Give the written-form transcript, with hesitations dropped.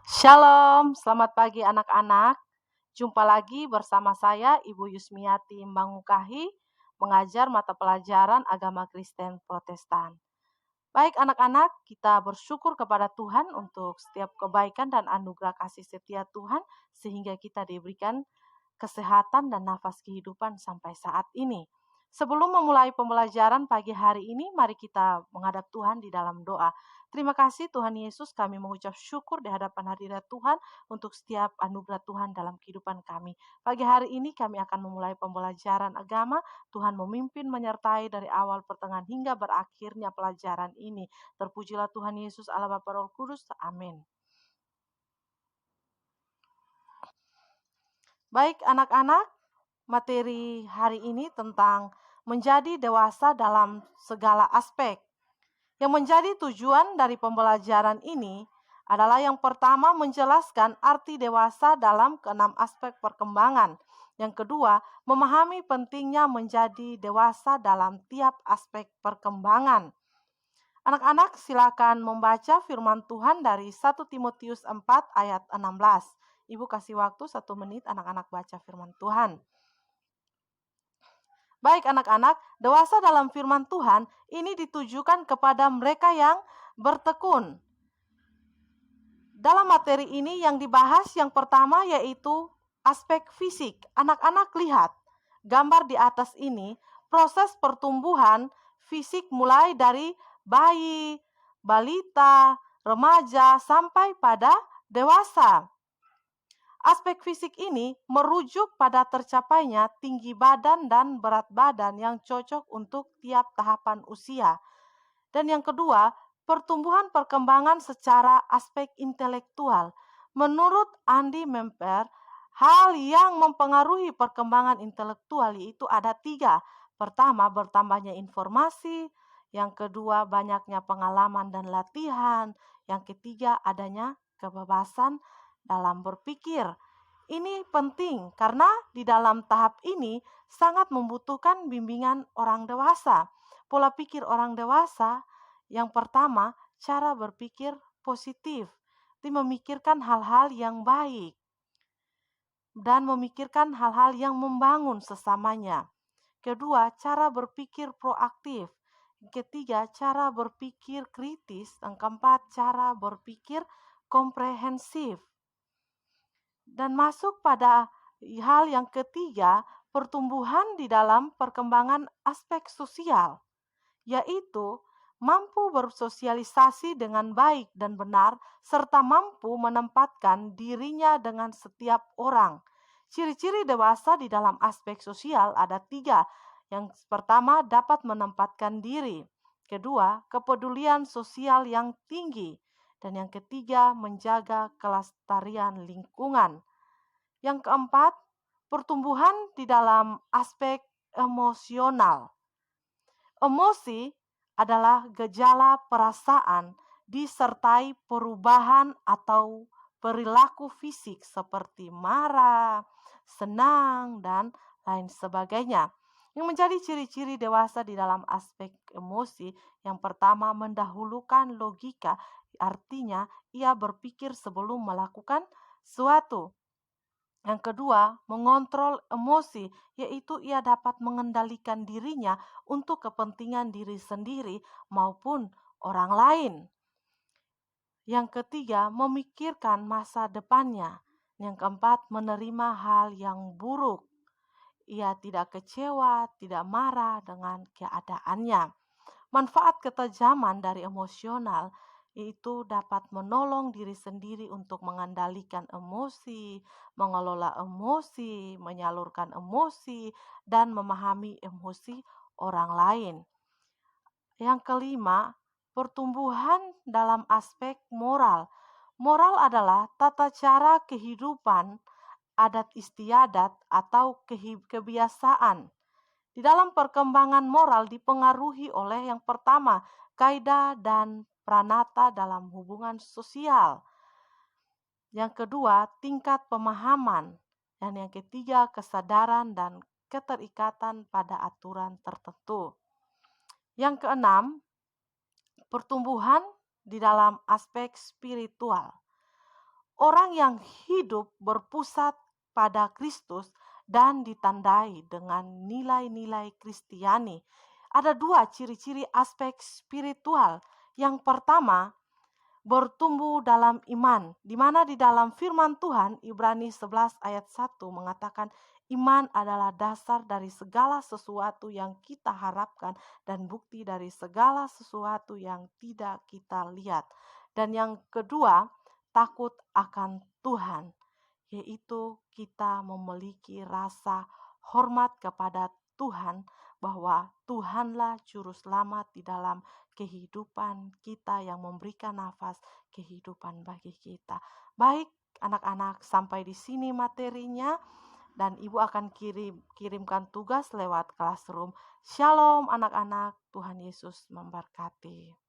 Shalom, selamat pagi anak-anak. Jumpa lagi bersama saya Ibu Yusmiati Mbangukahi, mengajar mata pelajaran agama Kristen Protestan. Baik anak-anak, kita bersyukur kepada Tuhan untuk setiap kebaikan dan anugerah kasih setia Tuhan sehingga kita diberikan kesehatan dan nafas kehidupan sampai saat ini. Sebelum memulai pembelajaran pagi hari ini, mari kita menghadap Tuhan di dalam doa. Terima kasih Tuhan Yesus, kami mengucap syukur di hadapan hadirat Tuhan untuk setiap anugerah Tuhan dalam kehidupan kami. Pagi hari ini kami akan memulai pembelajaran agama. Tuhan memimpin menyertai dari awal pertengahan hingga berakhirnya pelajaran ini. Terpujilah Tuhan Yesus Allah Bapa Roh Kudus. Amin. Baik anak-anak, materi hari ini tentang menjadi dewasa dalam segala aspek. Yang menjadi tujuan dari pembelajaran ini adalah yang pertama menjelaskan arti dewasa dalam keenam aspek perkembangan. Yang kedua, memahami pentingnya menjadi dewasa dalam tiap aspek perkembangan. Anak-anak silakan membaca firman Tuhan dari 1 Timotius 4 ayat 16. Ibu kasih waktu 1 menit anak-anak baca firman Tuhan. Baik anak-anak, dewasa dalam firman Tuhan ini ditujukan kepada mereka yang bertekun. Dalam materi ini yang dibahas yang pertama yaitu aspek fisik. Anak-anak lihat gambar di atas ini, proses pertumbuhan fisik mulai dari bayi, balita, remaja sampai pada dewasa. Aspek fisik ini merujuk pada tercapainya tinggi badan dan berat badan yang cocok untuk tiap tahapan usia. Dan yang kedua, pertumbuhan perkembangan secara aspek intelektual. Menurut Andy Memper, hal yang mempengaruhi perkembangan intelektual yaitu ada 3. Pertama, bertambahnya informasi. Yang kedua, banyaknya pengalaman dan latihan. Yang ketiga, adanya kebebasan dalam berpikir. Ini penting karena di dalam tahap ini sangat membutuhkan bimbingan orang dewasa. Pola pikir orang dewasa yang pertama, cara berpikir positif. Memikirkan hal-hal yang baik dan memikirkan hal-hal yang membangun sesamanya. Kedua, cara berpikir proaktif. Ketiga, cara berpikir kritis. Yang keempat, cara berpikir komprehensif. Dan masuk pada hal yang ketiga, pertumbuhan di dalam perkembangan aspek sosial, yaitu mampu bersosialisasi dengan baik dan benar, serta mampu menempatkan dirinya dengan setiap orang. Ciri-ciri dewasa di dalam aspek sosial ada 3. Yang pertama, dapat menempatkan diri. Kedua, kepedulian sosial yang tinggi. Dan yang ketiga, menjaga kelestarian lingkungan. Yang keempat, pertumbuhan di dalam aspek emosional. Emosi adalah gejala perasaan disertai perubahan atau perilaku fisik seperti marah, senang, dan lain sebagainya. Yang menjadi ciri-ciri dewasa di dalam aspek emosi, yang pertama mendahulukan logika, artinya ia berpikir sebelum melakukan sesuatu. Yang kedua, mengontrol emosi, yaitu ia dapat mengendalikan dirinya untuk kepentingan diri sendiri maupun orang lain. Yang ketiga, memikirkan masa depannya. Yang keempat, menerima hal yang buruk. Ia tidak kecewa, tidak marah dengan keadaannya. Manfaat ketajaman dari emosional itu dapat menolong diri sendiri untuk mengendalikan emosi, mengelola emosi, menyalurkan emosi, dan memahami emosi orang lain. Yang kelima, pertumbuhan dalam aspek moral. Moral adalah tata cara kehidupan, adat istiadat, atau kebiasaan. Di dalam perkembangan moral dipengaruhi oleh yang pertama, kaidah dan pranata dalam hubungan sosial. Yang kedua, tingkat pemahaman. Dan yang ketiga, kesadaran dan keterikatan pada aturan tertentu. Yang keenam, pertumbuhan di dalam aspek spiritual. Orang yang hidup berpusat pada Kristus dan ditandai dengan nilai-nilai Kristiani. Ada dua ciri-ciri aspek spiritual. Yang pertama, bertumbuh dalam iman, di mana di dalam firman Tuhan Ibrani 11 ayat 1 mengatakan iman adalah dasar dari segala sesuatu yang kita harapkan dan bukti dari segala sesuatu yang tidak kita lihat. Dan yang kedua, takut akan Tuhan, yaitu kita memiliki rasa hormat kepada Tuhan, bahwa Tuhanlah juru selamat di dalam kehidupan kita, yang memberikan nafas kehidupan bagi kita. Baik anak-anak, sampai di sini materinya, dan Ibu akan kirimkan tugas lewat classroom. Shalom anak-anak, Tuhan Yesus memberkati.